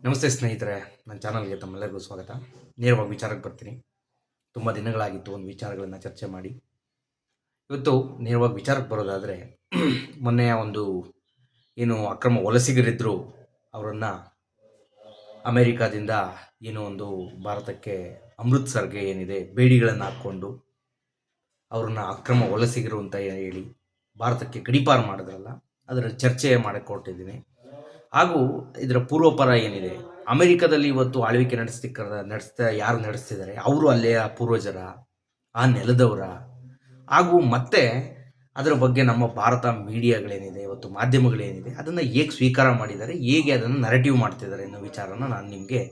ನಮಸ್ತೆ ಸ್ನೇಹಿತರೆ, ನನ್ನ ಚಾನಲ್ಗೆ ತಮ್ಮೆಲ್ಲರಿಗೂ ಸ್ವಾಗತ. ನೇರವಾಗಿ ವಿಚಾರಕ್ಕೆ ಬರ್ತೀನಿ. ತುಂಬ ದಿನಗಳಾಗಿತ್ತು ಒಂದು ವಿಚಾರಗಳನ್ನು ಚರ್ಚೆ ಮಾಡಿ. ಇವತ್ತು ನೇರವಾಗಿ ವಿಚಾರಕ್ಕೆ ಬರೋದಾದರೆ, ಮೊನ್ನೆಯ ಒಂದು ಏನು ಅಕ್ರಮ ವಲಸಿಗರಿದ್ದರು, ಅವರನ್ನು ಅಮೇರಿಕಾದಿಂದ ಏನೋ ಒಂದು ಭಾರತಕ್ಕೆ ಅಮೃತ್ಸರ್ಗೆ ಏನಿದೆ ಬೇಡಿಗಳನ್ನು ಹಾಕ್ಕೊಂಡು ಅವ್ರನ್ನ ಅಕ್ರಮ ವಲಸಿಗರು ಅಂತ ಹೇಳಿ ಭಾರತಕ್ಕೆ ಗಡೀಪಾರು ಮಾಡಿದ್ರಲ್ಲ, ಅದರ ಚರ್ಚೆ ಮಾಡಕ್ಕೆ ಹೊರಟಿದ್ದೀನಿ. ಹಾಗೂ ಇದರ ಪೂರ್ವಪರ ಏನಿದೆ, ಅಮೆರಿಕದಲ್ಲಿ ಇವತ್ತು ಆಳ್ವಿಕೆ ಯಾರು ನಡೆಸ್ತಿದ್ದಾರೆ ಅವರು ಅಲ್ಲಿಯ ಪೂರ್ವಜರ, ಆ ನೆಲದವರ, ಹಾಗೂ ಮತ್ತೆ ಅದರ ಬಗ್ಗೆ ನಮ್ಮ ಭಾರತ ಮೀಡಿಯಾಗಳೇನಿದೆ, ಇವತ್ತು ಮಾಧ್ಯಮಗಳೇನಿದೆ, ಅದನ್ನು ಹೇಗೆ ಸ್ವೀಕಾರ ಮಾಡಿದ್ದಾರೆ, ಹೇಗೆ ಅದನ್ನು ನರೇಟಿವ್ ಮಾಡ್ತಿದ್ದಾರೆ ಅನ್ನೋ ವಿಚಾರನ ನಾನು ನಿಮಗೆ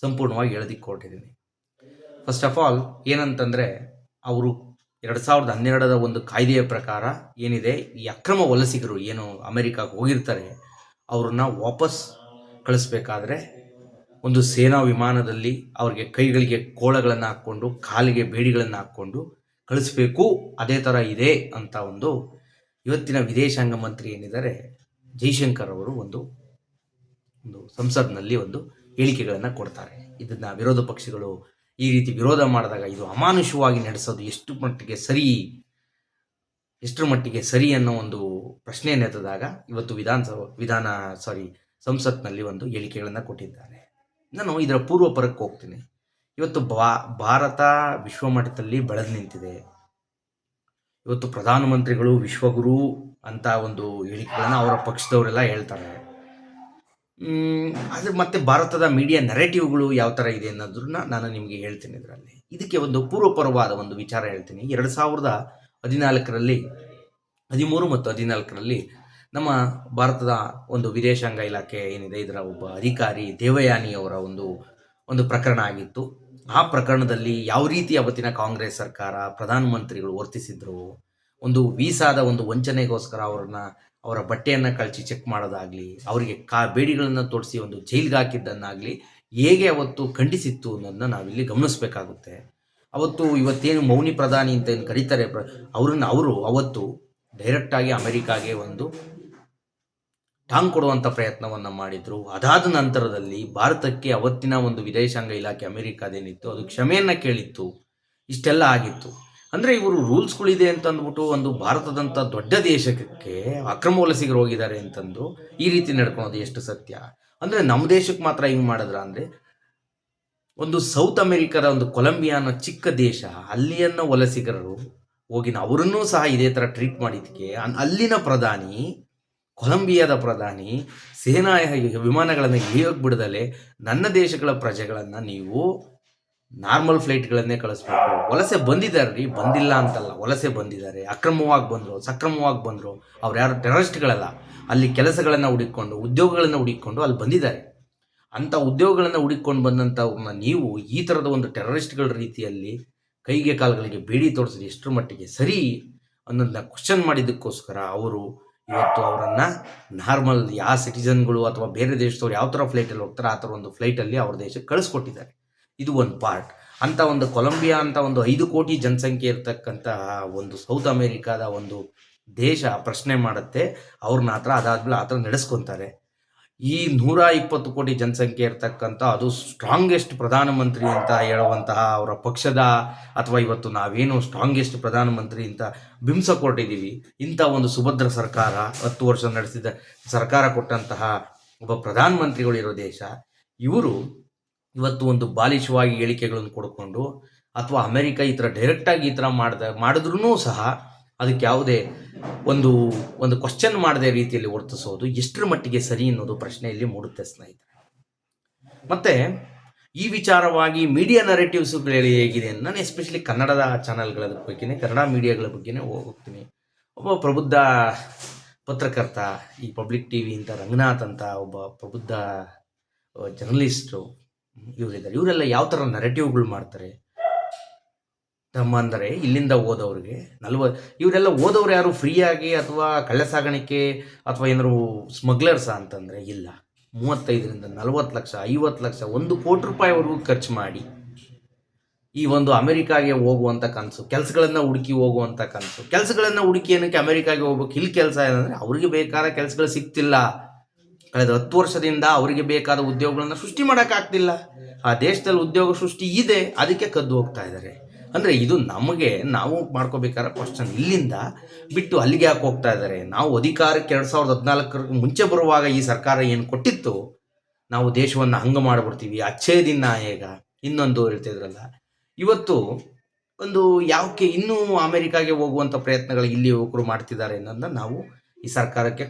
ಸಂಪೂರ್ಣವಾಗಿ ಹೇಳೋದಕ್ಕೆ ಹೊರಟಿದ್ದೀನಿ. ಫಸ್ಟ್ ಆಫ್ ಆಲ್ ಏನಂತಂದರೆ, ಅವರು 2012ರ ಒಂದು ಕಾಯ್ದೆಯ ಪ್ರಕಾರ ಏನಿದೆ, ಈ ಅಕ್ರಮ ವಲಸಿಗರು ಏನು ಅಮೆರಿಕಾಗೆ ಹೋಗಿರ್ತಾರೆ ಅವ್ರನ್ನ ವಾಪಸ್ ಕಳಿಸ್ಬೇಕಾದ್ರೆ ಒಂದು ಸೇನಾ ವಿಮಾನದಲ್ಲಿ ಅವ್ರಿಗೆ ಕೈಗಳಿಗೆ ಕೋಳಗಳನ್ನು ಹಾಕ್ಕೊಂಡು ಕಾಲಿಗೆ ಬೇಡಿಗಳನ್ನು ಹಾಕ್ಕೊಂಡು ಕಳಿಸ್ಬೇಕು. ಅದೇ ಥರ ಇದೆ ಅಂತ ಒಂದು ಇವತ್ತಿನ ವಿದೇಶಾಂಗ ಮಂತ್ರಿ ಏನಿದ್ದಾರೆ ಜೈಶಂಕರ್ ಅವರು ಒಂದು ಸಂಸತ್ನಲ್ಲಿ ಒಂದು ಹೇಳಿಕೆಗಳನ್ನು ಕೊಡ್ತಾರೆ. ಇದನ್ನು ವಿರೋಧ ಪಕ್ಷಗಳು ಈ ರೀತಿ ವಿರೋಧ ಮಾಡಿದಾಗ ಇದು ಅಮಾನುಷವಾಗಿ ನಡೆಸೋದು ಎಷ್ಟರ ಮಟ್ಟಿಗೆ ಸರಿ ಅನ್ನೋ ಒಂದು ಪ್ರಶ್ನೆಯನ್ನು ಎತ್ತಿದಾಗ ಇವತ್ತು ಸಂಸತ್ನಲ್ಲಿ ಒಂದು ಹೇಳಿಕೆಗಳನ್ನು ಕೊಟ್ಟಿದ್ದಾರೆ. ನಾನು ಇದರ ಪೂರ್ವಪರಕ್ಕೆ ಹೋಗ್ತೀನಿ. ಇವತ್ತು ಭಾರತ ವಿಶ್ವಮಟ್ಟದಲ್ಲಿ ಬೆಳೆದು ನಿಂತಿದೆ. ಇವತ್ತು ಪ್ರಧಾನಮಂತ್ರಿಗಳು ವಿಶ್ವಗುರು ಅಂತ ಒಂದು ಹೇಳಿಕೆಗಳನ್ನು ಅವರ ಪಕ್ಷದವರೆಲ್ಲ ಹೇಳ್ತಾರೆ. ಅದು ಮತ್ತೆ ಭಾರತದ ಮೀಡಿಯಾ ನರೇಟಿವ್ಗಳು ಯಾವ ಥರ ಇದೆ ಅನ್ನೋದನ್ನ ನಾನು ನಿಮಗೆ ಹೇಳ್ತೀನಿ. ಇದಕ್ಕೆ ಒಂದು ಪೂರ್ವಪರವಾದ ಒಂದು ವಿಚಾರ ಹೇಳ್ತೀನಿ. 2014ರಲ್ಲಿ 13 ಮತ್ತು 14ರಲ್ಲಿ ನಮ್ಮ ಭಾರತದ ಒಂದು ವಿದೇಶಾಂಗ ಇಲಾಖೆ ಏನಿದೆ, ಇದರ ಒಬ್ಬ ಅಧಿಕಾರಿ ದೇವಯಾನಿಯವರ ಒಂದು ಪ್ರಕರಣ ಆಗಿತ್ತು. ಆ ಪ್ರಕರಣದಲ್ಲಿ ಯಾವ ರೀತಿ ಅವತ್ತಿನ ಕಾಂಗ್ರೆಸ್ ಸರ್ಕಾರ, ಪ್ರಧಾನಮಂತ್ರಿಗಳು ವರ್ತಿಸಿದ್ರು, ಒಂದು ವೀಸಾದ ಒಂದು ವಂಚನೆಗೋಸ್ಕರ ಅವರ ಬಟ್ಟೆಯನ್ನು ಕಳಚಿ ಚೆಕ್ ಮಾಡೋದಾಗಲಿ, ಅವರಿಗೆ ಬೇಡಿಗಳನ್ನು ತೋರಿಸಿ ಒಂದು ಜೈಲಿಗೆ ಹಾಕಿದ್ದನ್ನಾಗಲಿ ಹೇಗೆ ಅವತ್ತು ಖಂಡಿಸಿತ್ತು ಅನ್ನೋದನ್ನ ನಾವಿಲ್ಲಿ ಗಮನಿಸಬೇಕಾಗುತ್ತೆ. ಇವತ್ತೇನು ಮೌನಿ ಪ್ರಧಾನಿ ಅಂತ ಏನು ಕರೀತಾರೆ, ಅವರು ಅವತ್ತು ಡೈರೆಕ್ಟಾಗಿ ಅಮೆರಿಕಾಗೆ ಒಂದು ಟಾಂಗ್ ಕೊಡುವಂಥ ಪ್ರಯತ್ನವನ್ನು ಮಾಡಿದರು. ಅದಾದ ನಂತರದಲ್ಲಿ ಭಾರತಕ್ಕೆ ಅವತ್ತಿನ ಒಂದು ವಿದೇಶಾಂಗ ಇಲಾಖೆ ಅಮೆರಿಕಾದೇನಿತ್ತು ಅದು ಕ್ಷಮೆಯನ್ನು ಕೇಳಿತ್ತು. ಇಷ್ಟೆಲ್ಲ ಆಗಿತ್ತು. ಅಂದರೆ ಇವರು ರೂಲ್ಸ್ಗಳಿದೆ ಅಂತಂದ್ಬಿಟ್ಟು ಒಂದು ಭಾರತದಂಥ ದೊಡ್ಡ ದೇಶಕ್ಕೆ ಅಕ್ರಮ ವಲಸಿಗರು ಹೋಗಿದ್ದಾರೆ ಅಂತಂದು ಈ ರೀತಿ ನಡ್ಕೊಳೋದು ಎಷ್ಟು ಸತ್ಯ? ಅಂದರೆ ನಮ್ಮ ದೇಶಕ್ಕೆ ಮಾತ್ರ ಹಿಂಗೆ ಮಾಡಿದ್ರ? ಅಂದರೆ ಒಂದು ಸೌತ್ ಅಮೆರಿಕದ ಒಂದು ಕೊಲಂಬಿಯಾ ಅನ್ನೋ ಚಿಕ್ಕ ದೇಶ, ಅಲ್ಲಿಯನ್ನ ವಲಸಿಗರು ಹೋಗಿ ಅವರನ್ನೂ ಸಹ ಇದೇ ಥರ ಟ್ರೀಟ್ ಮಾಡಿದ್ದಕ್ಕೆ ಅಲ್ಲಿನ ಪ್ರಧಾನಿ, ಕೊಲಂಬಿಯಾದ ಪ್ರಧಾನಿ ಸೇನಾ ವಿಮಾನಗಳನ್ನು ಇಳಿಯೋಕೆ ಬಿಡದಲೆ ನನ್ನ ದೇಶಗಳ ಪ್ರಜೆಗಳನ್ನು ನೀವು ನಾರ್ಮಲ್ ಫ್ಲೈಟ್ಗಳನ್ನೇ ಕಳಿಸ್ಬೇಕು. ವಲಸೆ ಬಂದಿದ್ದಾರೆ, ಬಂದಿಲ್ಲ ಅಂತಲ್ಲ, ವಲಸೆ ಬಂದಿದ್ದಾರೆ, ಅಕ್ರಮವಾಗಿ ಬಂದರು, ಸಕ್ರಮವಾಗಿ ಬಂದರು. ಅವ್ರು ಯಾರು ಟೆರರಿಸ್ಟ್ಗಳಲ್ಲ. ಅಲ್ಲಿ ಕೆಲಸಗಳನ್ನು ಹುಡುಕಿಕೊಂಡು, ಉದ್ಯೋಗಗಳನ್ನು ಹುಡುಕಿಕೊಂಡು ಅಲ್ಲಿ ಬಂದಿದ್ದಾರೆ. ಅಂಥ ಉದ್ಯೋಗಗಳನ್ನು ಹುಡುಕಿಕೊಂಡು ಬಂದಂಥವ್ರನ್ನ ನೀವು ಈ ಥರದ ಒಂದು ಟೆರರಿಸ್ಟ್ಗಳ ರೀತಿಯಲ್ಲಿ ಕೈಗೆ ಕಾಲುಗಳಿಗೆ ಬೇಡಿ ತೋರಿಸಿದ್ರೆ ಎಷ್ಟರ ಮಟ್ಟಿಗೆ ಸರಿ ಅನ್ನೋದನ್ನ ಕ್ವಶನ್ ಮಾಡಿದ್ದಕ್ಕೋಸ್ಕರ ಅವರು ಇವತ್ತು ಅವರನ್ನು ನಾರ್ಮಲ್ ಯಾವ ಸಿಟಿಸನ್ಗಳು ಅಥವಾ ಬೇರೆ ದೇಶದವ್ರು ಯಾವ ಥರ ಫ್ಲೈಟಲ್ಲಿ ಹೋಗ್ತಾರೆ ಆ ಥರ ಒಂದು ಫ್ಲೈಟಲ್ಲಿ ಅವ್ರ ದೇಶಕ್ಕೆ ಕಳಿಸ್ಕೊಟ್ಟಿದ್ದಾರೆ. ಇದು ಒಂದು ಪಾರ್ಟ್. ಅಂಥ ಒಂದು ಕೊಲಂಬಿಯಾ ಅಂತ ಒಂದು 5 ಕೋಟಿ ಜನಸಂಖ್ಯೆ ಇರ್ತಕ್ಕಂಥ ಒಂದು ಸೌತ್ ಅಮೇರಿಕಾದ ಒಂದು ದೇಶ ಪ್ರಶ್ನೆ ಮಾಡುತ್ತೆ ಅವ್ರನ್ನ ಅದಾದ್ಮೇಲೆ ಆ ಥರ ನಡೆಸ್ಕೊತಾರೆ. ಈ 120 ಕೋಟಿ ಜನಸಂಖ್ಯೆ ಇರ್ತಕ್ಕಂಥ ಅದು ಸ್ಟ್ರಾಂಗೆಸ್ಟ್ ಪ್ರಧಾನಮಂತ್ರಿ ಅಂತ ಹೇಳುವಂತಹ ಅವರ ಪಕ್ಷದ, ಅಥವಾ ಇವತ್ತು ನಾವೇನು ಸ್ಟ್ರಾಂಗೆಸ್ಟ್ ಪ್ರಧಾನಮಂತ್ರಿ ಅಂತ ಬಿಂಬಿಸಕೊಟ್ಟಿದ್ದೀವಿ, ಇಂಥ ಒಂದು ಸುಭದ್ರ ಸರ್ಕಾರ 10 ವರ್ಷ ನಡೆಸಿದ ಸರ್ಕಾರ ಕೊಟ್ಟಂತಹ ಒಬ್ಬ ಪ್ರಧಾನಮಂತ್ರಿಗಳಿರೋ ದೇಶ ಇವರು ಇವತ್ತು ಒಂದು ಬಾಲಿಶವಾಗಿ ಹೇಳಿಕೆಗಳನ್ನು ಕೊಡ್ಕೊಂಡು, ಅಥವಾ ಅಮೆರಿಕ ಈ ಥರ ಡೈರೆಕ್ಟಾಗಿ ಈ ಥರ ಮಾಡಿದ್ರೂ ಸಹ ಅದಕ್ಕೆ ಯಾವುದೇ ಒಂದು ಕ್ವಶನ್ ಮಾಡದೆ ರೀತಿಯಲ್ಲಿ ವರ್ತಿಸೋದು ಎಷ್ಟರ ಮಟ್ಟಿಗೆ ಸರಿ ಅನ್ನೋದು ಪ್ರಶ್ನೆಯಲ್ಲಿ ಮೂಡುತ್ತೆ ಸ್ನೇಹಿತರೆ. ಮತ್ತೆ ಈ ವಿಚಾರವಾಗಿ ಮೀಡಿಯಾ ನರೇಟಿವ್ಸ್ಗಳು ಹೇಗಿದೆ, ನಾನು ಎಸ್ಪೆಷಲಿ ಕನ್ನಡದ ಚಾನಲ್ಗಳ ಬಗ್ಗೆನೇ, ಕನ್ನಡ ಮೀಡಿಯಾಗಳ ಬಗ್ಗೆನೇ ಹೋಗ್ತೀನಿ. ಒಬ್ಬ ಪ್ರಬುದ್ಧ ಪತ್ರಕರ್ತ, ಈ ಪಬ್ಲಿಕ್ ಟಿವಿ ಅಂತ ರಂಗನಾಥ್ ಅಂತ ಒಬ್ಬ ಪ್ರಬುದ್ಧ ಜರ್ನಲಿಸ್ಟು ಇವರಿದ್ದಾರೆ. ಇವರೆಲ್ಲ ಯಾವ ಥರ ನರೇಟಿವ್ಗಳು ಮಾಡ್ತಾರೆ ಅಂದರೆ, ಇಲ್ಲಿಂದ ಓದೋರಿಗೆ ಇವರೆಲ್ಲ ಓದೋರು ಯಾರು ಫ್ರೀಯಾಗಿ ಅಥವಾ ಕಳ್ಳ ಸಾಗಾಣಿಕೆ ಅಥವಾ ಏನಾದ್ರು ಸ್ಮಗ್ಲರ್ಸ ಅಂತಂದರೆ ಇಲ್ಲ. 35ರಿಂದ 40 ಲಕ್ಷ, 50 ಲಕ್ಷ, 1 ಕೋಟಿ ರೂಪಾಯಿವರೆಗೂ ಖರ್ಚು ಮಾಡಿ ಈ ಒಂದು ಅಮೆರಿಕಾಗೆ ಹೋಗುವಂಥ ಕನಸು, ಕೆಲಸಗಳನ್ನು ಹುಡುಕಿ ಹೋಗುವಂಥ ಕನಸು. ಕೆಲಸಗಳನ್ನು ಹುಡುಕಿ ಏನಕ್ಕೆ ಅಮೆರಿಕಾಗೆ ಹೋಗ್ಬೇಕು? ಇಲ್ಲಿ ಕೆಲಸ ಏನಂದರೆ ಅವ್ರಿಗೆ ಬೇಕಾದ ಕೆಲಸಗಳು ಸಿಗ್ತಿಲ್ಲ. ಕಳೆದ 10 ವರ್ಷದಿಂದ ಅವರಿಗೆ ಬೇಕಾದ ಉದ್ಯೋಗಗಳನ್ನು ಸೃಷ್ಟಿ ಮಾಡೋಕ್ಕಾಗ್ತಿಲ್ಲ. ಆ ದೇಶದಲ್ಲಿ ಉದ್ಯೋಗ ಸೃಷ್ಟಿ ಇದೆ, ಅದಕ್ಕೆ ಕದ್ದು ಹೋಗ್ತಾ ಇದ್ದಾರೆ. ಅಂದರೆ ಇದು ನಮಗೆ ನಾವು ಮಾಡ್ಕೋಬೇಕಾದ ಕ್ವಶನ್. ಇಲ್ಲಿಂದ ಬಿಟ್ಟು ಅಲ್ಲಿಗೆ ಯಾಕೆ ಹೋಗ್ತಾ ಇದ್ದಾರೆ? ನಾವು ಅಧಿಕಾರಕ್ಕೆ 2014 ಮುಂಚೆ ಬರುವಾಗ ಈ ಸರ್ಕಾರ ಏನು ಕೊಟ್ಟಿತ್ತು, ನಾವು ದೇಶವನ್ನು ಹಂಗೆ ಮಾಡಿಬಿಡ್ತೀವಿ, ಅಚ್ಚೇ ದಿನ ಈಗ ಇನ್ನೊಂದು ಹೇಳ್ತಿದ್ರಲ್ಲ, ಇವತ್ತು ಒಂದು ಯಾಕೆ ಇನ್ನೂ ಅಮೆರಿಕಾಗೆ ಹೋಗುವಂಥ ಪ್ರಯತ್ನಗಳು ಇಲ್ಲಿ ಯುವಕರು ಮಾಡ್ತಿದ್ದಾರೆ ಅನ್ನೋದನ್ನ ನಾವು ಈ ಸರ್ಕಾರಕ್ಕೆ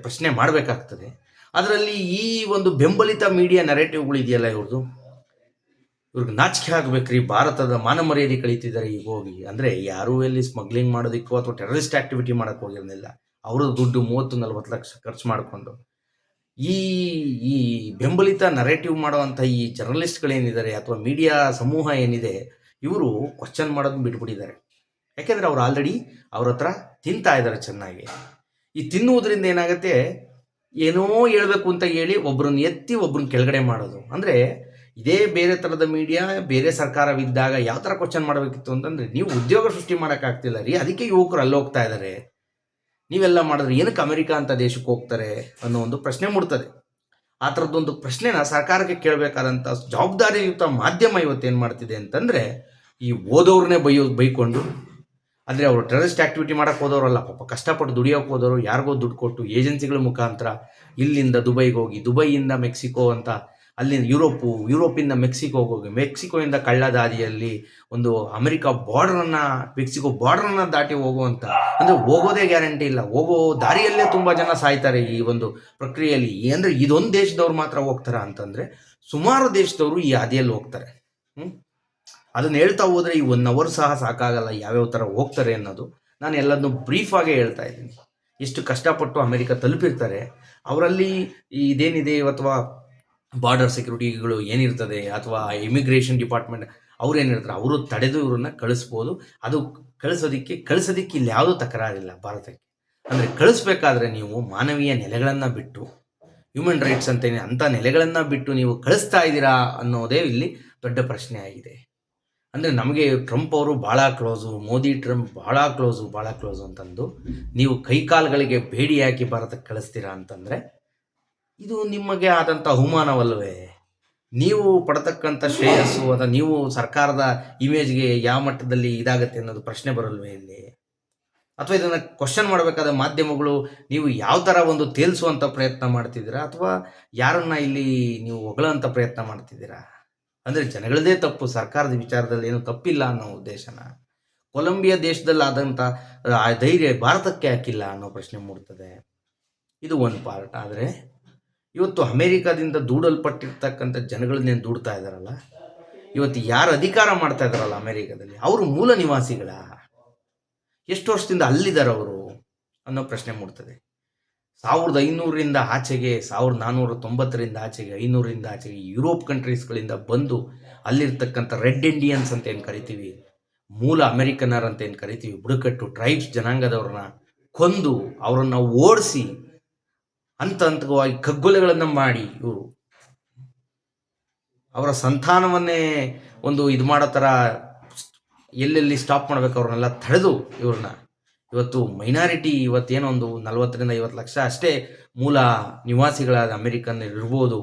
ಪ್ರಶ್ನೆ ಮಾಡಬೇಕಾಗ್ತದೆ. ಅದರಲ್ಲಿ ಈ ಒಂದು ಬೆಂಬಲಿತ ಮೀಡಿಯಾ ನರೇಟಿವ್ಗಳು ಇದೆಯಲ್ಲ, ಇವ್ರಿಗೆ ನಾಚಿಕೆ ಆಗ್ಬೇಕ್ರಿ. ಭಾರತದ ಮಾನ ಮರ್ಯಾದೆ ಕಳೀತಿದ್ದಾರೆ ಈಗ ಹೋಗಿ. ಅಂದರೆ ಯಾರೂ ಎಲ್ಲಿ ಸ್ಮಗ್ಲಿಂಗ್ ಮಾಡೋದಕ್ಕೋ ಅಥವಾ ಟೆರರಿಸ್ಟ್ ಆಕ್ಟಿವಿಟಿ ಮಾಡೋಕ್ಕೆ ಹೋಗಿರಲಿಲ್ಲ. ಅವರು ದುಡ್ಡು 30-40 ಲಕ್ಷ ಖರ್ಚು ಮಾಡಿಕೊಂಡು ಈ ಈ ಬೆಂಬಲಿತ ನರೇಟಿವ್ ಮಾಡುವಂಥ ಈ ಜರ್ನಲಿಸ್ಟ್ಗಳೇನಿದ್ದಾರೆ ಅಥವಾ ಮೀಡಿಯಾ ಸಮೂಹ ಏನಿದೆ, ಇವರು ಕ್ವಶನ್ ಮಾಡೋದನ್ನ ಬಿಟ್ಬಿಟ್ಟಿದ್ದಾರೆ. ಯಾಕೆಂದರೆ ಅವ್ರು ಆಲ್ರೆಡಿ ಅವ್ರ ಹತ್ರ ತಿಂತಾ ಇದ್ದಾರೆ ಚೆನ್ನಾಗಿ. ಈ ತಿನ್ನುವುದರಿಂದ ಏನಾಗುತ್ತೆ, ಏನೋ ಹೇಳ್ಬೇಕು ಅಂತ ಹೇಳಿ ಒಬ್ಬರನ್ನ ಎತ್ತಿ ಒಬ್ಬರನ್ನ ಕೆಳಗಡೆ ಮಾಡೋದು. ಅಂದರೆ ಇದೇ ಬೇರೆ ಥರದ ಮೀಡಿಯಾ ಬೇರೆ ಸರ್ಕಾರವಿದ್ದಾಗ ಯಾವ ಥರ ಕ್ವಶನ್ ಮಾಡಬೇಕಿತ್ತು ಅಂತಂದರೆ, ನೀವು ಉದ್ಯೋಗ ಸೃಷ್ಟಿ ಮಾಡೋಕ್ಕಾಗ್ತಿಲ್ಲ ರೀ, ಅದಕ್ಕೆ ಯುವಕರು ಅಲ್ಲಿ ಹೋಗ್ತಾ ಇದ್ದಾರೆ, ನೀವೆಲ್ಲ ಮಾಡಿದ್ರೆ ಏನಕ್ಕೆ ಅಮೆರಿಕ ಅಂತ ದೇಶಕ್ಕೆ ಹೋಗ್ತಾರೆ ಅನ್ನೋ ಒಂದು ಪ್ರಶ್ನೆ ಮೂಡ್ತದೆ. ಆ ಥರದ್ದೊಂದು ಪ್ರಶ್ನೆನ ಸರ್ಕಾರಕ್ಕೆ ಕೇಳಬೇಕಾದಂಥ ಜವಾಬ್ದಾರಿಯುತ ಮಾಧ್ಯಮ ಇವತ್ತೇನು ಮಾಡ್ತಿದೆ ಅಂತಂದರೆ, ಈ ಓದೋರನ್ನೇ ಬೈಕೊಂಡು, ಅಂದರೆ ಅವರು ಟೆರರಿಸ್ಟ್ ಆ್ಯಕ್ಟಿವಿಟಿ ಮಾಡೋಕ್ಕೆ ಹೋದವರಲ್ಲ, ಪಾಪ ಕಷ್ಟಪಟ್ಟು ದುಡಿಯೋಕೆ ಹೋದವರು, ಯಾರಿಗೋ ದುಡ್ಡು ಕೊಟ್ಟು ಏಜೆನ್ಸಿಗಳ ಮುಖಾಂತರ ಇಲ್ಲಿಂದ ದುಬೈಗೆ ಹೋಗಿ, ದುಬೈಯಿಂದ ಮೆಕ್ಸಿಕೋ ಅಂತ, ಅಲ್ಲಿಂದ ಯುರೋಪಿಂದ ಮೆಕ್ಸಿಕೋಗೆ ಹೋಗಿ, ಮೆಕ್ಸಿಕೋಯಿಂದ ಕಳ್ಳದಾದಿಯಲ್ಲಿ ಒಂದು ಅಮೆರಿಕ ಮೆಕ್ಸಿಕೋ ಬಾರ್ಡರನ್ನು ದಾಟಿ ಹೋಗುವಂಥ, ಅಂದರೆ ಹೋಗೋದೇ ಗ್ಯಾರಂಟಿ ಇಲ್ಲ, ಹೋಗೋ ದಾರಿಯಲ್ಲೇ ತುಂಬ ಜನ ಸಾಯ್ತಾರೆ ಈ ಒಂದು ಪ್ರಕ್ರಿಯೆಯಲ್ಲಿ. ಅಂದರೆ ಇದೊಂದು ದೇಶದವ್ರು ಮಾತ್ರ ಹೋಗ್ತಾರೆ ಅಂತಂದರೆ, ಸುಮಾರು ದೇಶದವರು ಈ ಹಾದಿಯಲ್ಲಿ ಹೋಗ್ತಾರೆ. ಅದನ್ನು ಹೇಳ್ತಾ ಹೋದರೆ ಈ 1 ಅವರ್ ಸಹ ಸಾಕಾಗಲ್ಲ ಯಾವ್ಯಾವ ಥರ ಹೋಗ್ತಾರೆ ಅನ್ನೋದು. ನಾನು ಎಲ್ಲದನ್ನು ಬ್ರೀಫಾಗೇ ಹೇಳ್ತಾ ಇದ್ದೀನಿ. ಎಷ್ಟು ಕಷ್ಟಪಟ್ಟು ಅಮೆರಿಕ ತಲುಪಿರ್ತಾರೆ, ಅವರಲ್ಲಿ ಇದೇನಿದೆ ಅಥವಾ ಬಾರ್ಡರ್ ಸೆಕ್ಯೂರಿಟಿಗಳು ಏನಿರ್ತದೆ ಅಥವಾ ಇಮಿಗ್ರೇಷನ್ ಡಿಪಾರ್ಟ್ಮೆಂಟ್ ಅವ್ರೇನಿರ್ತಾರೆ, ಅವರು ತಡೆದು ಇವ್ರನ್ನ ಕಳಿಸ್ಬೋದು. ಅದು ಕಳಿಸೋದಕ್ಕೆ ಇಲ್ಲಿ ಯಾವುದೂ ತಕರಾರಿಲ್ಲ ಭಾರತಕ್ಕೆ. ಅಂದರೆ ಕಳಿಸ್ಬೇಕಾದ್ರೆ ನೀವು ಮಾನವೀಯ ನೆಲೆಗಳನ್ನು ಬಿಟ್ಟು, ಹ್ಯೂಮನ್ ರೈಟ್ಸ್ ಅಂತೇನೆ ಅಂಥ ನೆಲೆಗಳನ್ನು ಬಿಟ್ಟು ನೀವು ಕಳಿಸ್ತಾ ಇದ್ದೀರಾ ಅನ್ನೋದೇ ಇಲ್ಲಿ ದೊಡ್ಡ ಪ್ರಶ್ನೆ ಆಗಿದೆ. ಅಂದರೆ ನಮಗೆ ಟ್ರಂಪ್ ಅವರು ಭಾಳ ಕ್ಲೋಸು, ಮೋದಿ ಟ್ರಂಪ್ ಭಾಳ ಕ್ಲೋಸು ಅಂತಂದು ನೀವು ಕೈಕಾಲುಗಳಿಗೆ ಬೇಡಿ ಹಾಕಿ ಭಾರತಕ್ಕೆ ಕಳಿಸ್ತೀರಾ ಅಂತಂದರೆ, ಇದು ನಿಮಗೆ ಆದಂಥ ಅವಮಾನವಲ್ಲವೇ? ನೀವು ಪಡ್ತಕ್ಕಂಥ ಶ್ರೇಯಸ್ಸು ಅಥವಾ ನೀವು ಸರ್ಕಾರದ ಇಮೇಜ್ಗೆ ಯಾವ ಮಟ್ಟದಲ್ಲಿ ಇದಾಗತ್ತೆ ಅನ್ನೋದು ಪ್ರಶ್ನೆ ಬರಲ್ವೇ ಇಲ್ಲಿ? ಅಥವಾ ಇದನ್ನು ಕ್ವಶನ್ ಮಾಡಬೇಕಾದ ಮಾಧ್ಯಮಗಳು ನೀವು ಯಾವ ಥರ ಒಂದು ತೇಲ್ಸುವಂಥ ಪ್ರಯತ್ನ ಮಾಡ್ತಿದ್ದೀರಾ, ಅಥವಾ ಯಾರನ್ನ ಇಲ್ಲಿ ನೀವು ಹೊಗಳೋಂಥ ಪ್ರಯತ್ನ ಮಾಡ್ತಿದ್ದೀರಾ? ಅಂದರೆ ಜನಗಳದೇ ತಪ್ಪು, ಸರ್ಕಾರದ ವಿಚಾರದಲ್ಲಿ ಏನು ತಪ್ಪಿಲ್ಲ ಅನ್ನೋ ಉದ್ದೇಶನ. ಕೊಲಂಬಿಯಾ ದೇಶದಲ್ಲಿ ಆದಂಥ ಆ ಧೈರ್ಯ ಭಾರತಕ್ಕೆ ಹಾಕಿಲ್ಲ ಅನ್ನೋ ಪ್ರಶ್ನೆ ಮೂಡ್ತದೆ. ಇದು ಒಂದು ಪಾರ್ಟ್. ಆದರೆ ಇವತ್ತು ಅಮೇರಿಕಾದಿಂದ ದೂಡಲ್ಪಟ್ಟಿರ್ತಕ್ಕಂಥ ಜನಗಳನ್ನೇನು ದೂಡ್ತಾ ಇದ್ದಾರಲ್ಲ, ಇವತ್ತು ಯಾರು ಅಧಿಕಾರ ಮಾಡ್ತಾ ಇದ್ದಾರಲ್ಲ ಅಮೇರಿಕಾದಲ್ಲಿ, ಅವರು ಮೂಲ ನಿವಾಸಿಗಳ? ಎಷ್ಟು ವರ್ಷದಿಂದ ಅಲ್ಲಿದ್ದಾರೆ ಅವರು ಅನ್ನೋ ಪ್ರಶ್ನೆ ಮೂಡ್ತದೆ. 1500ರಿಂದ ಆಚೆಗೆ, 1490ರಿಂದ ಆಚೆಗೆ, 500ರಿಂದ ಆಚೆಗೆ ಯುರೋಪ್ ಕಂಟ್ರೀಸ್ಗಳಿಂದ ಬಂದು ಅಲ್ಲಿರ್ತಕ್ಕಂಥ ರೆಡ್ ಇಂಡಿಯನ್ಸ್ ಅಂತ ಏನು ಕರಿತೀವಿ, ಮೂಲ ಅಮೆರಿಕನರ್ ಅಂತ ಏನು ಕರಿತೀವಿ, ಬುಡಕಟ್ಟು ಟ್ರೈಬ್ಸ್ ಜನಾಂಗದವ್ರನ್ನ ಕೊಂದು ಅವರನ್ನು ಓಡಿಸಿ ಹಂತವಾಗಿ ಕಗ್ಗೊಲೆಗಳನ್ನು ಮಾಡಿ ಇವರು ಅವರ ಸಂತಾನವನ್ನೇ ಒಂದು ಇದು ಮಾಡೋ ಥರ ಎಲ್ಲೆಲ್ಲಿ ಸ್ಟಾಪ್ ಮಾಡಬೇಕು ಅವ್ರನ್ನೆಲ್ಲ ತಡೆದು ಇವ್ರನ್ನ ಇವತ್ತು ಮೈನಾರಿಟಿ ಇವತ್ತೇನೋ ಒಂದು 40-50 ಲಕ್ಷ ಅಷ್ಟೇ ಮೂಲ ನಿವಾಸಿಗಳಾದ ಅಮೆರಿಕನ್ನರು ಇರ್ಬೋದು,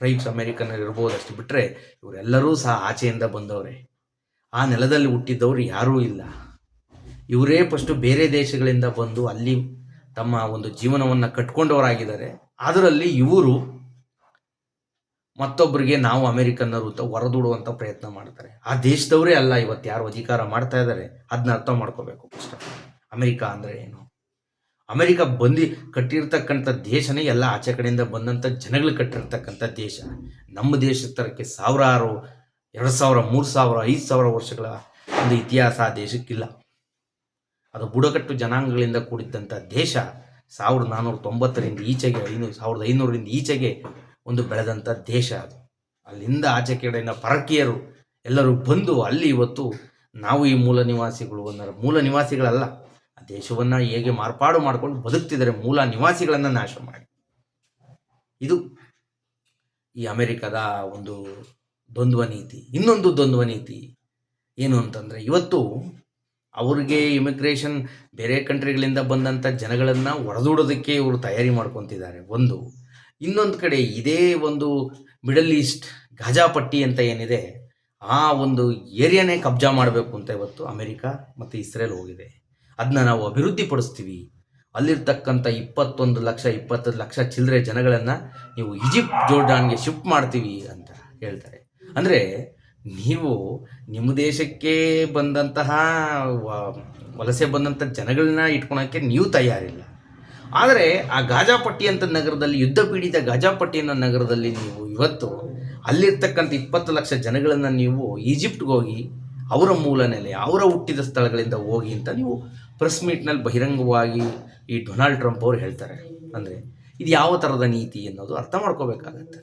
ಟ್ರೈಬ್ಸ್ ಅಮೆರಿಕನ್ನರು ಇರ್ಬೋದು, ಅಷ್ಟು ಬಿಟ್ಟರೆ ಇವರೆಲ್ಲರೂ ಸಹ ಆಚೆಯಿಂದ ಬಂದವರೇ. ಆ ನೆಲದಲ್ಲಿ ಹುಟ್ಟಿದ್ದವರು ಯಾರೂ ಇಲ್ಲ. ಇವರೇ ಫಸ್ಟು ಬೇರೆ ದೇಶಗಳಿಂದ ಬಂದು ಅಲ್ಲಿ ತಮ್ಮ ಒಂದು ಜೀವನವನ್ನು ಕಟ್ಕೊಂಡವರಾಗಿದ್ದಾರೆ. ಅದರಲ್ಲಿ ಇವರು ಮತ್ತೊಬ್ಬರಿಗೆ ನಾವು ಅಮೆರಿಕನ್ನರು ಅಂತ ಹೊರದೂಡುವಂಥ ಪ್ರಯತ್ನ ಮಾಡ್ತಾರೆ. ಆ ದೇಶದವರೇ ಅಲ್ಲ ಇವತ್ತು ಯಾರು ಅಧಿಕಾರ ಮಾಡ್ತಾ ಇದ್ದಾರೆ, ಅದನ್ನ ಅರ್ಥ ಮಾಡ್ಕೋಬೇಕು ಫಸ್ಟ್. ಅಮೆರಿಕ ಅಂದರೆ ಏನು? ಅಮೆರಿಕ ಕಟ್ಟಿರ್ತಕ್ಕಂಥ ದೇಶನೇ ಎಲ್ಲ ಆಚೆ ಕಡೆಯಿಂದ ಬಂದಂಥ ಜನಗಳು ಕಟ್ಟಿರ್ತಕ್ಕಂಥ ದೇಶ. ನಮ್ಮ ದೇಶದ ಥರಕ್ಕೆ ಸಾವಿರಾರು 2000, 3000, 5000 ವರ್ಷಗಳ ಒಂದು ಇತಿಹಾಸ ಆ ದೇಶಕ್ಕಿಲ್ಲ. ಅದು ಬುಡಕಟ್ಟು ಜನಾಂಗಗಳಿಂದ ಕೂಡಿದ್ದಂಥ ದೇಶ. 1490ರಿಂದ ಈಚೆಗೆ 1500ರಿಂದ ಈಚೆಗೆ ಒಂದು ಬೆಳೆದಂಥ ದೇಶ ಅದು. ಅಲ್ಲಿಂದ ಆಚೆ ಕಡೆಯಿಂದ ಪರಕೀಯರು ಎಲ್ಲರೂ ಬಂದು ಅಲ್ಲಿ ಇವತ್ತು ನಾವು ಈ ಮೂಲ ನಿವಾಸಿಗಳಲ್ಲ, ಆ ದೇಶವನ್ನು ಹೇಗೆ ಮಾರ್ಪಾಡು ಮಾಡ್ಕೊಂಡು ಬದುಕ್ತಿದ್ದಾರೆ ಮೂಲ ನಿವಾಸಿಗಳನ್ನು ನಾಶ ಮಾಡಿ. ಇದು ಈ ಅಮೆರಿಕದ ಒಂದು ದ್ವಂದ್ವ ನೀತಿ. ಇನ್ನೊಂದು ದ್ವಂದ್ವ ನೀತಿ ಏನು ಅಂತಂದರೆ, ಇವತ್ತು ಅವ್ರಿಗೆ ಇಮಿಗ್ರೇಷನ್ ಬೇರೆ ಕಂಟ್ರಿಗಳಿಂದ ಬಂದಂಥ ಜನಗಳನ್ನು ಹೊರದೂಡೋದಕ್ಕೆ ಇವರು ತಯಾರಿ ಮಾಡ್ಕೊತಿದ್ದಾರೆ ಒಂದು. ಇನ್ನೊಂದು ಕಡೆ ಇದೇ ಒಂದು ಮಿಡಲ್ ಈಸ್ಟ್ ಗಾಜಾಪಟ್ಟಿ ಅಂತ ಏನಿದೆ, ಆ ಒಂದು ಏರಿಯಾನೇ ಕಬ್ಜಾ ಮಾಡಬೇಕು ಅಂತ ಇವತ್ತು ಅಮೆರಿಕ ಮತ್ತು ಇಸ್ರೇಲ್ ಹೋಗಿದೆ. ಅದನ್ನ ನಾವು ಅಭಿವೃದ್ಧಿ ಪಡಿಸ್ತೀವಿ, ಅಲ್ಲಿರ್ತಕ್ಕಂಥ 20 ಲಕ್ಷ ಚಿಲ್ಲರೆ ಜನಗಳನ್ನು ನೀವು ಈಜಿಪ್ಟ್ ಜೋರ್ಡಾನ್ಗೆ ಶಿಫ್ಟ್ ಮಾಡ್ತೀವಿ ಅಂತ ಹೇಳ್ತಾರೆ. ಅಂದರೆ ನೀವು ನಿಮ್ಮ ದೇಶಕ್ಕೆ ಬಂದಂತಹ ವಲಸೆ ಬಂದಂಥ ಜನಗಳನ್ನ ಇಟ್ಕೊಳಕ್ಕೆ ನೀವು ತಯಾರಿಲ್ಲ. ಆದರೆ ಆ ಗಾಜಾಪಟ್ಟಿ ಅಂತ ನಗರದಲ್ಲಿ, ಯುದ್ಧ ಪೀಡಿತ ಗಾಜಾಪಟ್ಟಿ ಅನ್ನೋ ನಗರದಲ್ಲಿ ನೀವು ಇವತ್ತು ಅಲ್ಲಿರ್ತಕ್ಕಂಥ 20 ಲಕ್ಷ ಜನಗಳನ್ನು ನೀವು ಈಜಿಪ್ಟ್ಗೆ ಹೋಗಿ ಅವರ ಮೂಲ ನೆಲೆ, ಅವರ ಹುಟ್ಟಿದ ಸ್ಥಳಗಳಿಂದ ಹೋಗಿ ಅಂತ ನೀವು ಪ್ರೆಸ್ ಮೀಟ್ನಲ್ಲಿ ಬಹಿರಂಗವಾಗಿ ಈ ಡೊನಾಲ್ಡ್ ಟ್ರಂಪ್ ಅವರು ಹೇಳ್ತಾರೆ. ಅಂದರೆ ಇದು ಯಾವ ಥರದ ನೀತಿ ಅನ್ನೋದು ಅರ್ಥ ಮಾಡ್ಕೋಬೇಕಾಗತ್ತೆ.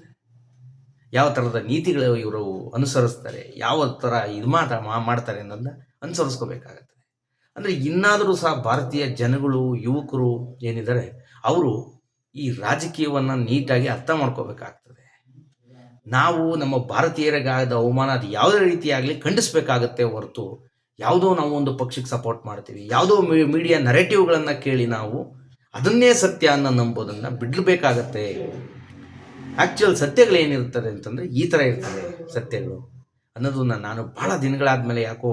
ಯಾವ ಥರದ ನೀತಿಗಳು ಇವರು ಅನುಸರಿಸ್ತಾರೆ, ಯಾವ ಥರ ಇದು ಮಾಡ್ತಾರೆ ಅನ್ನೋದನ್ನ ಅನುಸರಿಸ್ಕೋಬೇಕಾಗತ್ತೆ. ಅಂದರೆ ಇನ್ನಾದರೂ ಸಹ ಭಾರತೀಯ ಜನಗಳು, ಯುವಕರು ಏನಿದ್ದಾರೆ ಅವರು ಈ ರಾಜಕೀಯವನ್ನು ನೀಟಾಗಿ ಅರ್ಥ ಮಾಡ್ಕೋಬೇಕಾಗ್ತದೆ. ನಾವು ನಮ್ಮ ಭಾರತೀಯರಿಗಾದ ಅವಮಾನ ಅದು ಯಾವುದೇ ರೀತಿಯಾಗಲಿ ಖಂಡಿಸಬೇಕಾಗತ್ತೆ ಹೊರತು, ಯಾವುದೋ ನಾವು ಒಂದು ಪಕ್ಷಕ್ಕೆ ಸಪೋರ್ಟ್ ಮಾಡ್ತೀವಿ, ಯಾವುದೋ ಮೀಡಿಯಾ ನರೇಟಿವ್ಗಳನ್ನು ಕೇಳಿ ನಾವು ಅದನ್ನೇ ಸತ್ಯ ಅನ್ನೋ ನಂಬೋದನ್ನು ಬಿಡಬೇಕಾಗತ್ತೆ. ಆ್ಯಕ್ಚುಯಲ್ ಸತ್ಯಗಳೇನಿರ್ತದೆ ಅಂತಂದರೆ ಈ ಥರ ಇರ್ತದೆ ಸತ್ಯಗಳು ಅನ್ನೋದನ್ನ ನಾನು ಭಾಳ ದಿನಗಳಾದಮೇಲೆ ಯಾಕೋ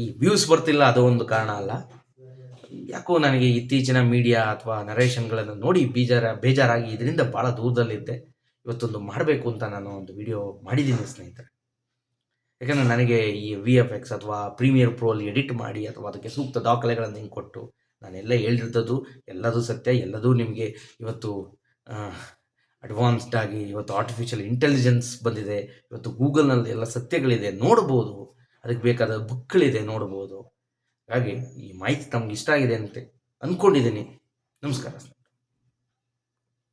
ಈ ವ್ಯೂಸ್ ಬರ್ತಿಲ್ಲ, ಅದು ಒಂದು ಕಾರಣ ಅಲ್ಲ, ಯಾಕೋ ನನಗೆ ಇತ್ತೀಚಿನ ಮೀಡಿಯಾ ಅಥವಾ ನರೇಷನ್ಗಳನ್ನು ನೋಡಿ ಬೇಜಾರಾಗಿ ಇದರಿಂದ ಭಾಳ ದೂರದಲ್ಲಿದ್ದೆ. ಇವತ್ತೊಂದು ಮಾಡಬೇಕು ಅಂತ ನಾನು ಒಂದು ವಿಡಿಯೋ ಮಾಡಿದ್ದೀನಿ ಸ್ನೇಹಿತರೆ. ಯಾಕಂದರೆ ನನಗೆ ಈ VFX ಅಥವಾ ಪ್ರೀಮಿಯರ್ ಪ್ರೋಲ್ಲಿ ಎಡಿಟ್ ಮಾಡಿ ಅಥವಾ ಅದಕ್ಕೆ ಸೂಕ್ತ ದಾಖಲೆಗಳನ್ನು ಹಿಂಗೆ ಕೊಟ್ಟು ನಾನೆಲ್ಲ ಹೇಳಿರ್ತದ್ದು ಎಲ್ಲದೂ ಸತ್ಯ, ಎಲ್ಲದೂ ನಿಮಗೆ ಇವತ್ತು ಅಡ್ವಾನ್ಸ್ಡ್ ಆಗಿ ಇವತ್ತು ಆರ್ಟಿಫಿಷಿಯಲ್ ಇಂಟೆಲಿಜೆನ್ಸ್ ಬಂದಿದೆ. ಇವತ್ತು ಗೂಗಲ್ನಲ್ಲಿ ಎಲ್ಲ ಸತ್ಯಗಳಿದೆ, ನೋಡ್ಬೋದು. ಅದಕ್ಕೆ ಬೇಕಾದ ಬುಕ್ಗಳಿದೆ, ನೋಡ್ಬೋದು. ಹಾಗಾಗಿ ಈ ಮಾಹಿತಿ ತಮ್ಗೆ ಇಷ್ಟ ಆಗಿದೆ ಅಂತ ಅಂದ್ಕೊಂಡಿದ್ದೀನಿ. ನಮಸ್ಕಾರ.